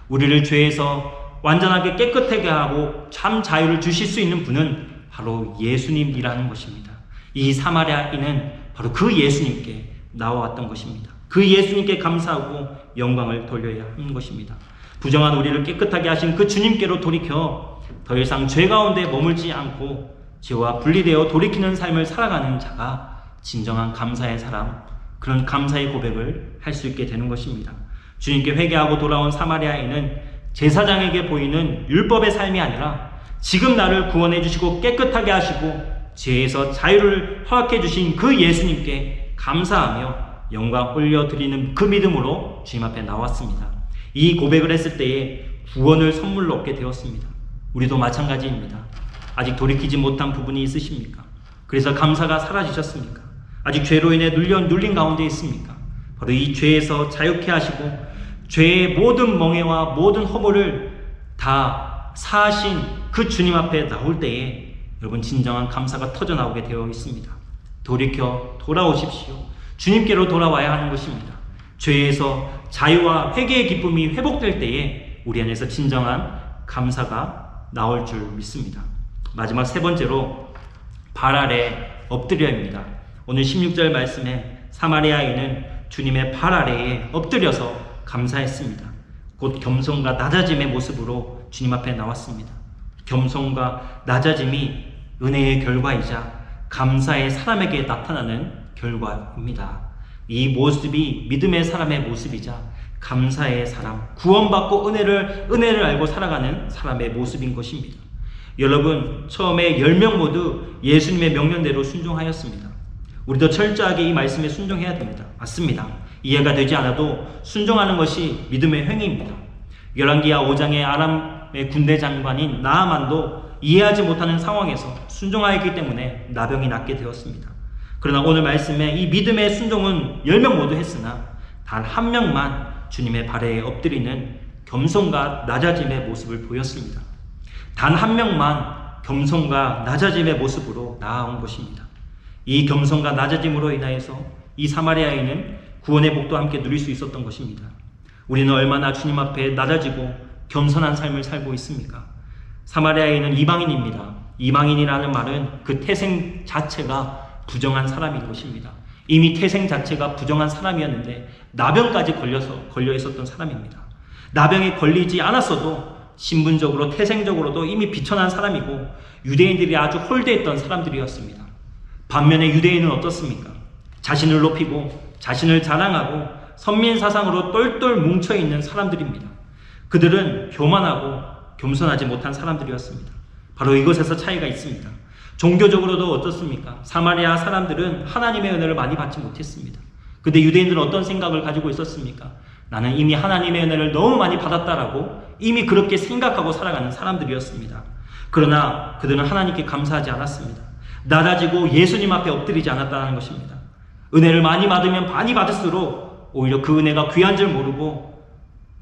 우리를 죄에서 완전하게 깨끗하게 하고 참 자유를 주실 수 있는 분은 바로 예수님이라는 것입니다. 이 사마리아인은 바로 그 예수님께 나와왔던 것입니다. 그 예수님께 감사하고 영광을 돌려야 하는 것입니다. 부정한 우리를 깨끗하게 하신 그 주님께로 돌이켜 더 이상 죄 가운데 머물지 않고 죄와 분리되어 돌이키는 삶을 살아가는 자가 진정한 감사의 사람, 그런 감사의 고백을 할 수 있게 되는 것입니다. 주님께 회개하고 돌아온 사마리아인은 제사장에게 보이는 율법의 삶이 아니라 지금 나를 구원해 주시고 깨끗하게 하시고 죄에서 자유를 허락해 주신 그 예수님께 감사하며 영광 올려드리는 그 믿음으로 주님 앞에 나왔습니다. 이 고백을 했을 때에 구원을 선물로 얻게 되었습니다. 우리도 마찬가지입니다. 아직 돌이키지 못한 부분이 있으십니까? 그래서 감사가 사라지셨습니까? 아직 죄로 인해 눌린 가운데 있습니까? 바로 이 죄에서 자유케 하시고 죄의 모든 멍해와 모든 허물을 다 사하신 그 주님 앞에 나올 때에 여러분 진정한 감사가 터져나오게 되어 있습니다. 돌이켜 돌아오십시오. 주님께로 돌아와야 하는 것입니다. 죄에서 자유와 회개의 기쁨이 회복될 때에 우리 안에서 진정한 감사가 나올 줄 믿습니다. 마지막 세 번째로 발 아래 엎드려입니다. 오늘 16절 말씀에 사마리아인은 주님의 발 아래에 엎드려서 감사했습니다. 곧 겸손과 낮아짐의 모습으로 주님 앞에 나왔습니다. 겸손과 낮아짐이 은혜의 결과이자 감사의 사람에게 나타나는 결과입니다. 이 모습이 믿음의 사람의 모습이자 감사의 사람, 구원받고 은혜를 알고 살아가는 사람의 모습인 것입니다. 여러분, 처음에 10명 모두 예수님의 명령대로 순종하였습니다. 우리도 철저하게 이 말씀에 순종해야 됩니다. 맞습니다. 이해가 되지 않아도 순종하는 것이 믿음의 행위입니다. 열왕기하 5장의 아람의 군대 장관인 나아만도 이해하지 못하는 상황에서 순종하였기 때문에 나병이 낫게 되었습니다. 그러나 오늘 말씀에 이 믿음의 순종은 10명 모두 했으나 단 한 명만 주님의 발에 엎드리는 겸손과 낮아짐의 모습을 보였습니다. 단 한 명만 겸손과 낮아짐의 모습으로 나아온 것입니다. 이 겸손과 낮아짐으로 인하여서 이 사마리아인은 구원의 복도 함께 누릴 수 있었던 것입니다. 우리는 얼마나 주님 앞에 낮아지고 겸손한 삶을 살고 있습니까? 사마리아인은 이방인입니다. 이방인이라는 말은 그 태생 자체가 부정한 사람인 것입니다. 이미 태생 자체가 부정한 사람이었는데 나병까지 걸려 있었던 사람입니다. 나병에 걸리지 않았어도 신분적으로 태생적으로도 이미 비천한 사람이고 유대인들이 아주 홀대했던 사람들이었습니다. 반면에 유대인은 어떻습니까? 자신을 높이고 자신을 자랑하고 선민사상으로 똘똘 뭉쳐있는 사람들입니다. 그들은 교만하고 겸손하지 못한 사람들이었습니다. 바로 이것에서 차이가 있습니다. 종교적으로도 어떻습니까? 사마리아 사람들은 하나님의 은혜를 많이 받지 못했습니다. 근데 유대인들은 어떤 생각을 가지고 있었습니까? 나는 이미 하나님의 은혜를 너무 많이 받았다라고 이미 그렇게 생각하고 살아가는 사람들이었습니다. 그러나 그들은 하나님께 감사하지 않았습니다. 낮아지고 예수님 앞에 엎드리지 않았다는 것입니다. 은혜를 많이 받으면 많이 받을수록 오히려 그 은혜가 귀한 줄 모르고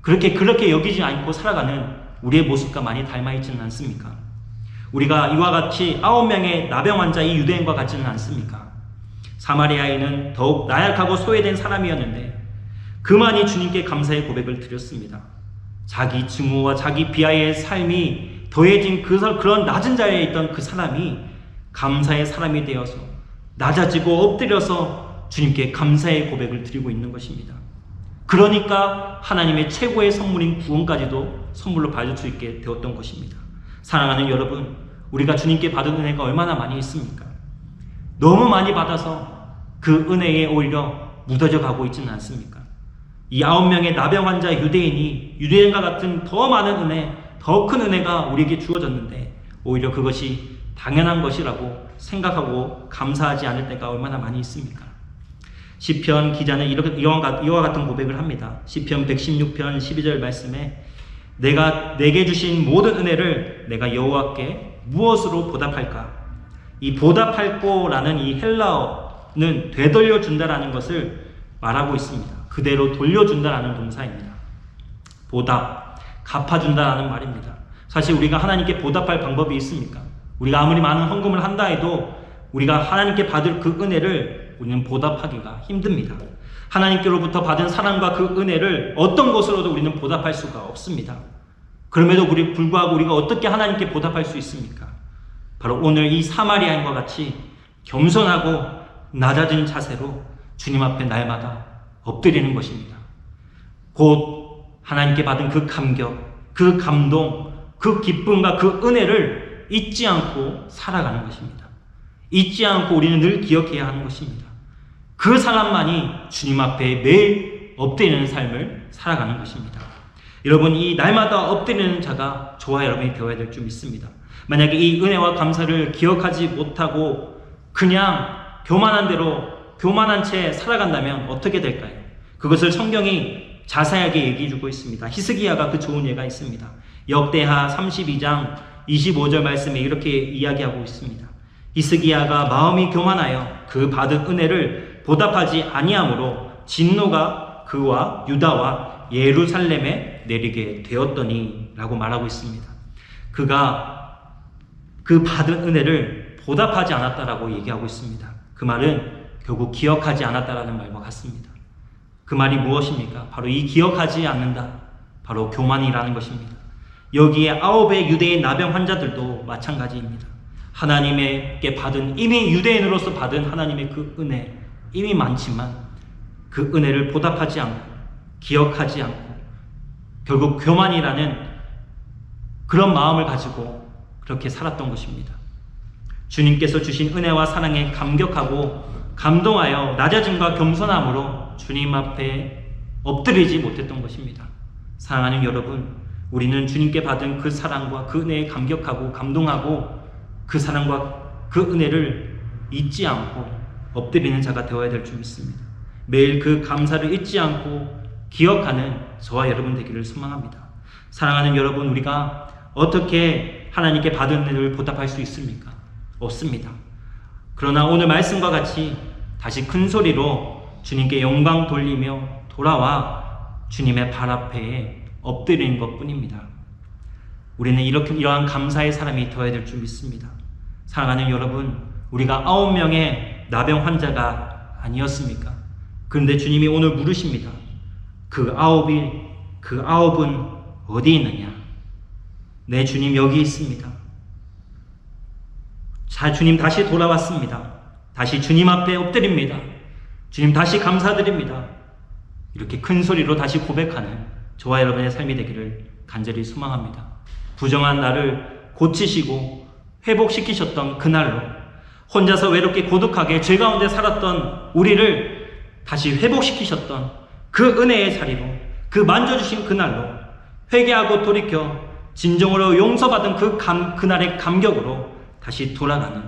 그렇게 여기지 않고 살아가는 우리의 모습과 많이 닮아 있지는 않습니까? 우리가 이와 같이 9명의 나병 환자 이 유대인과 같지는 않습니까? 사마리아인은 더욱 나약하고 소외된 사람이었는데 그만이 주님께 감사의 고백을 드렸습니다. 자기 증오와 자기 비하의 삶이 더해진 그런 낮은 자리에 있던 그 사람이 감사의 사람이 되어서 낮아지고 엎드려서 주님께 감사의 고백을 드리고 있는 것입니다. 그러니까 하나님의 최고의 선물인 구원까지도 선물로 받을 수 있게 되었던 것입니다. 사랑하는 여러분, 우리가 주님께 받은 은혜가 얼마나 많이 있습니까? 너무 많이 받아서 그 은혜에 오히려 묻어져 가고 있지는 않습니까? 이 9명의 나병 환자 유대인과 같은 더 많은 은혜, 더 큰 은혜가 우리에게 주어졌는데 오히려 그것이 당연한 것이라고 생각하고 감사하지 않을 때가 얼마나 많이 있습니까? 시편 기자는 이와 같은 고백을 합니다. 시편 116편 12절 말씀에 내가 내게 주신 모든 은혜를 내가 여호와께 무엇으로 보답할까? 이 보답할거라는 이 헬라어는 되돌려 준다라는 것을 말하고 있습니다. 그대로 돌려준다라는 동사입니다. 보답, 갚아준다라는 말입니다. 사실 우리가 하나님께 보답할 방법이 있습니까? 우리가 아무리 많은 헌금을 한다 해도 우리가 하나님께 받을 그 은혜를 우리는 보답하기가 힘듭니다. 하나님께로부터 받은 사랑과 그 은혜를 어떤 것으로도 우리는 보답할 수가 없습니다. 그럼에도 불구하고 우리가 어떻게 하나님께 보답할 수 있습니까? 바로 오늘 이 사마리아인과 같이 겸손하고 낮아진 자세로 주님 앞에 날마다 엎드리는 것입니다. 곧 하나님께 받은 그 감격, 그 감동, 그 기쁨과 그 은혜를 잊지 않고 살아가는 것입니다. 잊지 않고 우리는 늘 기억해야 하는 것입니다. 그 사람만이 주님 앞에 매일 엎드리는 삶을 살아가는 것입니다. 여러분, 이 날마다 엎드리는 자가 저와 여러분이 되어야 될 줄 믿습니다. 만약에 이 은혜와 감사를 기억하지 못하고 그냥 교만한 대로 교만한 채 살아간다면 어떻게 될까요? 그것을 성경이 자세하게 얘기해 주고 있습니다. 히스기야가 그 좋은 예가 있습니다. 역대하 32장 25절 말씀에 이렇게 이야기하고 있습니다. 히스기야가 마음이 교만하여 그 받은 은혜를 보답하지 아니하므로 진노가 그와 유다와 예루살렘에 내리게 되었더니 라고 말하고 있습니다. 그가 그 받은 은혜를 보답하지 않았다라고 얘기하고 있습니다. 그 말은 결국 기억하지 않았다라는 말과 같습니다. 그 말이 무엇입니까? 바로 이 기억하지 않는다. 바로 교만이라는 것입니다. 여기에 9의 유대인 나병 환자들도 마찬가지입니다. 하나님께 받은, 이미 유대인으로서 받은 하나님의 그 은혜, 이미 많지만 그 은혜를 보답하지 않고 기억하지 않고 결국 교만이라는 그런 마음을 가지고 그렇게 살았던 것입니다. 주님께서 주신 은혜와 사랑에 감격하고 감동하여 낮아짐과 겸손함으로 주님 앞에 엎드리지 못했던 것입니다. 사랑하는 여러분, 우리는 주님께 받은 그 사랑과 그 은혜에 감격하고 감동하고 그 사랑과 그 은혜를 잊지 않고 엎드리는 자가 되어야 될 줄 믿습니다. 매일 그 감사를 잊지 않고 기억하는 저와 여러분 되기를 소망합니다. 사랑하는 여러분, 우리가 어떻게 하나님께 받은 은혜를 보답할 수 있습니까? 없습니다. 그러나 오늘 말씀과 같이 다시 큰 소리로 주님께 영광 돌리며 돌아와 주님의 발 앞에 엎드리는 것 뿐입니다. 우리는 이러한 감사의 사람이 되어야 될 줄 믿습니다. 사랑하는 여러분, 우리가 9명의 나병 환자가 아니었습니까? 그런데 주님이 오늘 물으십니다. 그 9은 어디 있느냐? 네, 주님 여기 있습니다. 자, 주님 다시 돌아왔습니다. 다시 주님 앞에 엎드립니다. 주님 다시 감사드립니다. 이렇게 큰 소리로 다시 고백하는 저와 여러분의 삶이 되기를 간절히 소망합니다. 부정한 나를 고치시고 회복시키셨던 그날로, 혼자서 외롭게 고독하게 죄 가운데 살았던 우리를 다시 회복시키셨던 그 은혜의 자리로, 그 만져주신 그날로 회개하고 돌이켜 진정으로 용서받은 그날의 감격으로 다시 돌아가는,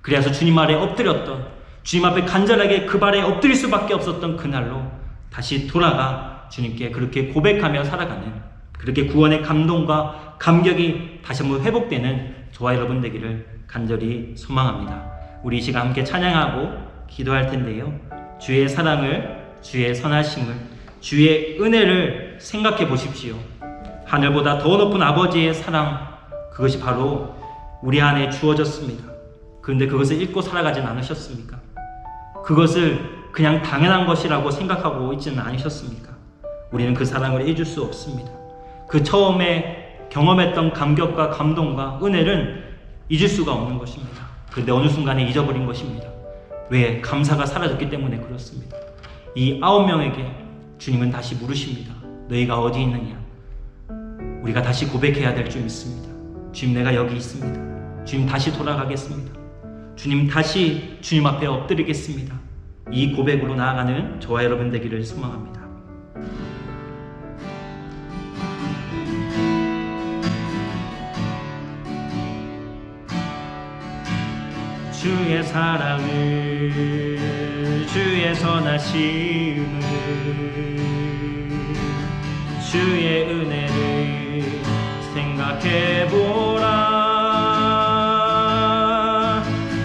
그래서 주님 아래 엎드렸던, 주님 앞에 간절하게 그 발에 엎드릴 수밖에 없었던 그날로 다시 돌아가 주님께 그렇게 고백하며 살아가는, 그렇게 구원의 감동과 감격이 다시 한번 회복되는 저와 여러분 되기를 간절히 소망합니다. 우리 이 시간 함께 찬양하고 기도할 텐데요, 주의 사랑을, 주의 선하심을, 주의 은혜를 생각해 보십시오. 하늘보다 더 높은 아버지의 사랑, 그것이 바로 우리 안에 주어졌습니다. 그런데 그것을 잊고 살아가진 않으셨습니까? 그것을 그냥 당연한 것이라고 생각하고 있지는 않으셨습니까? 우리는 그 사랑을 잊을 수 없습니다. 그 처음에 경험했던 감격과 감동과 은혜는 잊을 수가 없는 것입니다. 그런데 어느 순간에 잊어버린 것입니다. 왜? 감사가 사라졌기 때문에 그렇습니다. 이 9명에게 주님은 다시 물으십니다. 너희가 어디 있느냐? 우리가 다시 고백해야 될 줄 믿습니다. 주님, 내가 여기 있습니다. 주님, 다시 돌아가겠습니다. 주님, 다시 주님 앞에 엎드리겠습니다. 이 고백으로 나아가는 저와 여러분 되기를 소망합니다. 주의 사랑을, 주의 선하심을, 주의 은혜를 생각해보라.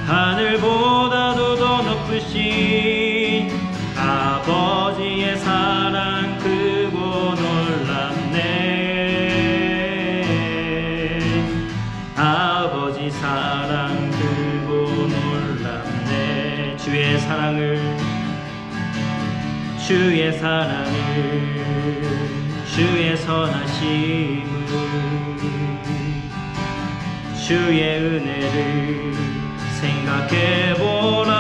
하늘보다도 더 높으신 아버지의 사랑 크고 놀랍네. 아버지 사랑 크고 놀랍네. 주의 사랑을, 주의 사랑을, 주의 선하심을, 주의 은혜를 생각해보라.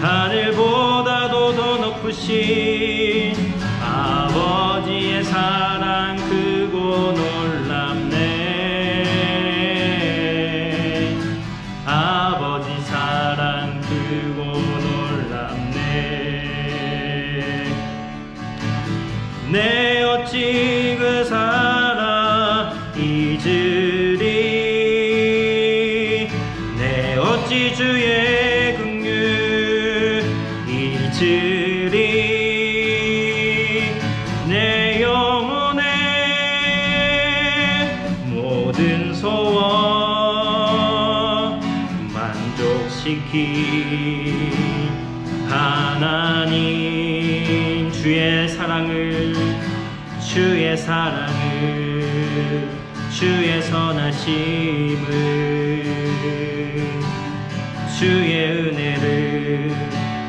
하늘보다도 더 높으신 아버지의 사랑 크고 놀랍네. 아버지 사랑 크고 놀랍네. 내 어찌 그 사랑 잊으리. 내 어찌 주의 긍휼 잊으리. 내 영혼의 모든 소원 만족시킨 하나님. 주의 사랑을, 주의 사랑을, 주의 선하심을, 주의 은혜를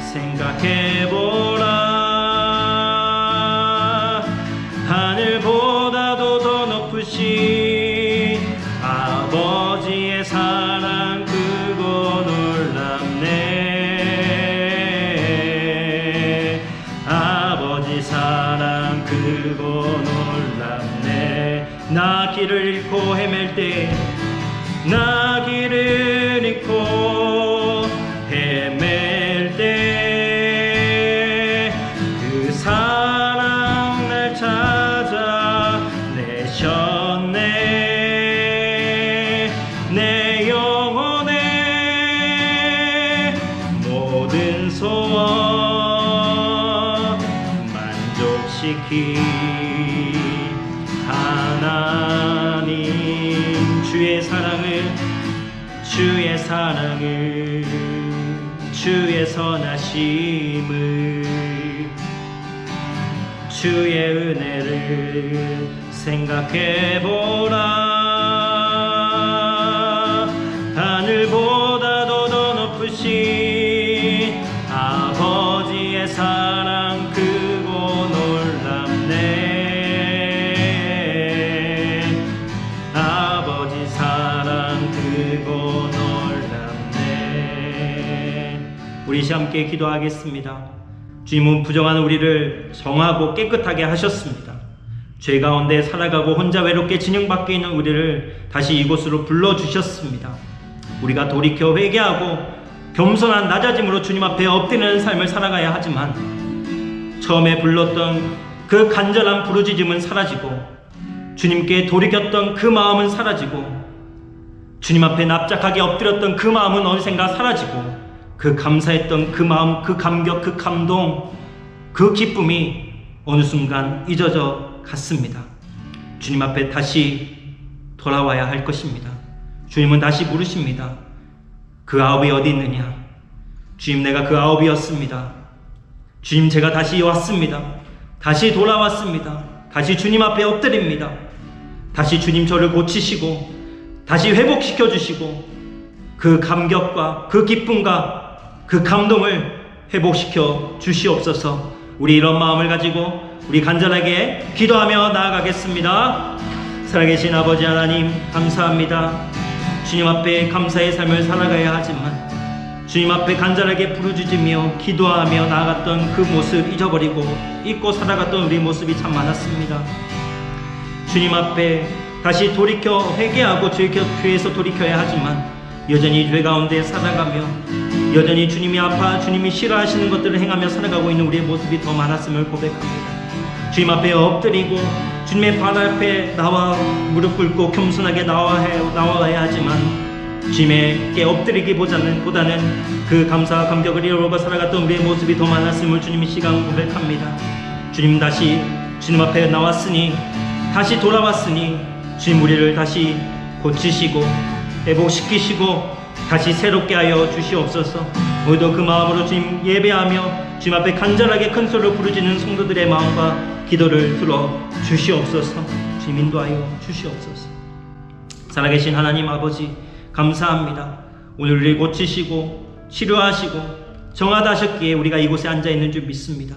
생각해보라. 하늘보다도 더 높으신 아버지의 사랑 크고 놀랍네. 아버지 사랑 크고 놀랍네. 나 길을 잃고 헤맬 때, 나 길을 잃고 헤맬 때 그 사랑 날 찾아내셨네. 내 영혼의 모든 소원 만족시킨 하나님. 주의 사랑을, 주의 사랑을, 주의 선하심을, 주의 은혜를 생각해보라. 하늘보다도 더 높으신 아버지의 사랑 크고 놀랍네. 아버지 사랑 크고 놀랍네. 우리 함께 기도하겠습니다. 주님은 부정한 우리를 정하고 깨끗하게 하셨습니다. 죄 가운데 살아가고 혼자 외롭게 진영밖에 있는 우리를 다시 이곳으로 불러주셨습니다. 우리가 돌이켜 회개하고 겸손한 낮아짐으로 주님 앞에 엎드리는 삶을 살아가야 하지만 처음에 불렀던 그 간절한 부르짖음은 사라지고 주님께 돌이켰던 그 마음은 사라지고 주님 앞에 납작하게 엎드렸던 그 마음은 어느샌가 사라지고 그 감사했던 그 마음, 그 감격, 그 감동, 그 기쁨이 어느 순간 잊어져 갔습니다. 주님 앞에 다시 돌아와야 할 것입니다. 주님은 다시 물으십니다. 그 아홉이 어디 있느냐? 주님, 내가 그 아홉이었습니다. 주님, 제가 다시 왔습니다. 다시 돌아왔습니다. 다시 주님 앞에 엎드립니다. 다시 주님 저를 고치시고 다시 회복시켜 주시고 그 감격과 그 기쁨과 그 감동을 회복시켜 주시옵소서. 우리 이런 마음을 가지고 우리 간절하게 기도하며 나아가겠습니다. 살아계신 아버지 하나님, 감사합니다. 주님 앞에 감사의 삶을 살아가야 하지만 주님 앞에 간절하게 부르짖으며 기도하며 나아갔던 그 모습 잊어버리고 잊고 살아갔던 우리 모습이 참 많았습니다. 주님 앞에 다시 돌이켜 회개하고 주에서 돌이켜야 하지만 여전히 죄 가운데 살아가며 여전히 주님이 아파 주님이 싫어하시는 것들을 행하며 살아가고 있는 우리의 모습이 더 많았음을 고백합니다. 주님 앞에 엎드리고 주님의 발 앞에 나와 무릎 꿇고 겸손하게 나와야 하지만 주님께 엎드리기보다는 그 감사와 감격을 이루고 살아갔던 우리의 모습이 더 많았음을 주님 이 시간 고백합니다. 주님 다시 주님 앞에 나왔으니 다시 돌아왔으니 주님 우리를 다시 고치시고 회복시키시고 다시 새롭게 하여 주시옵소서. 오늘도 그 마음으로 주님 예배하며 주님 앞에 간절하게 큰 소리로 부르짖는 성도들의 마음과 기도를 들어 주시옵소서. 주님 인도하여 주시옵소서. 살아계신 하나님 아버지 감사합니다. 오늘 우리를 고치시고 치료하시고 정하다 하셨기에 우리가 이곳에 앉아있는 줄 믿습니다.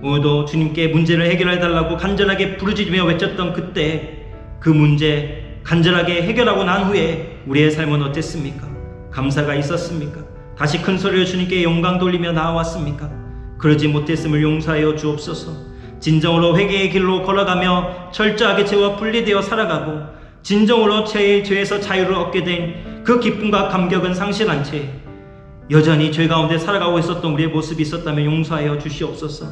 오늘도 주님께 문제를 해결해달라고 간절하게 부르짖으며 외쳤던 그때 그 문제 간절하게 해결하고 난 후에 우리의 삶은 어땠습니까? 감사가 있었습니까? 다시 큰 소리로 주님께 영광 돌리며 나아왔습니까? 그러지 못했음을 용서하여 주옵소서. 진정으로 회개의 길로 걸어가며 철저하게 죄와 분리되어 살아가고 진정으로 죄에서 자유를 얻게 된 그 기쁨과 감격은 상실한 채 여전히 죄 가운데 살아가고 있었던 우리의 모습이 있었다면 용서하여 주시옵소서.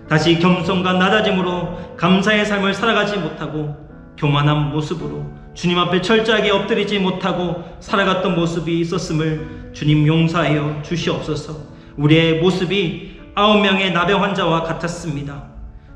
다시 겸손과 낮아짐으로 감사의 삶을 살아가지 못하고 교만한 모습으로 주님 앞에 철저하게 엎드리지 못하고 살아갔던 모습이 있었음을 주님 용서하여 주시옵소서. 우리의 모습이 9명의 나병 환자와 같았습니다.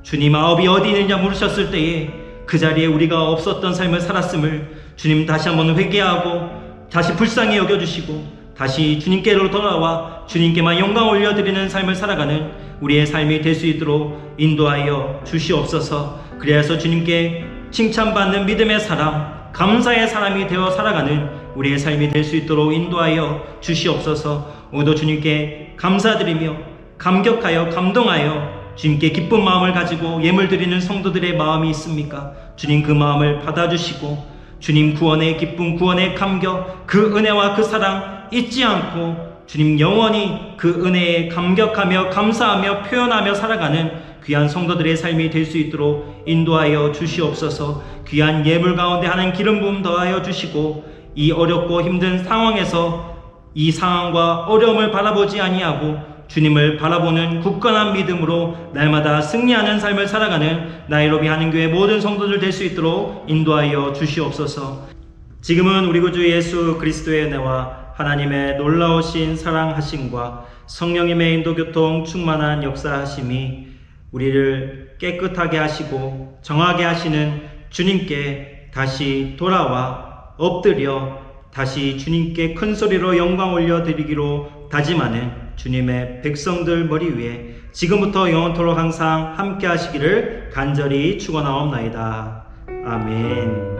주님 아홉이 어디 있느냐 물으셨을 때에 그 자리에 우리가 없었던 삶을 살았음을 주님 다시 한번 회개하고 다시 불쌍히 여겨주시고 다시 주님께로 돌아와 주님께만 영광 올려드리는 삶을 살아가는 우리의 삶이 될 수 있도록 인도하여 주시옵소서. 그래서 주님께 칭찬받는 믿음의 사람, 감사의 사람이 되어 살아가는 우리의 삶이 될 수 있도록 인도하여 주시옵소서. 오늘도 주님께 감사드리며 감격하여 감동하여 주님께 기쁜 마음을 가지고 예물 드리는 성도들의 마음이 있습니까? 주님 그 마음을 받아주시고 주님 구원의 기쁨, 구원의 감격, 그 은혜와 그 사랑 잊지 않고 주님 영원히 그 은혜에 감격하며 감사하며 표현하며 살아가는 귀한 성도들의 삶이 될 수 있도록 인도하여 주시옵소서. 귀한 예물 가운데 하나님 기름 부음 더하여 주시고 이 어렵고 힘든 상황에서 이 상황과 어려움을 바라보지 아니하고 주님을 바라보는 굳건한 믿음으로 날마다 승리하는 삶을 살아가는 나이로비 한인교회 모든 성도들 될 수 있도록 인도하여 주시옵소서. 지금은 우리 구주 예수 그리스도의 은혜와 하나님의 놀라우신 사랑하심과 성령님의 인도교통 충만한 역사하심이 우리를 깨끗하게 하시고 정하게 하시는 주님께 다시 돌아와 엎드려 다시 주님께 큰 소리로 영광 올려드리기로 다짐하는 주님의 백성들 머리 위에 지금부터 영원토록 항상 함께 하시기를 간절히 축원하옵나이다. 아멘.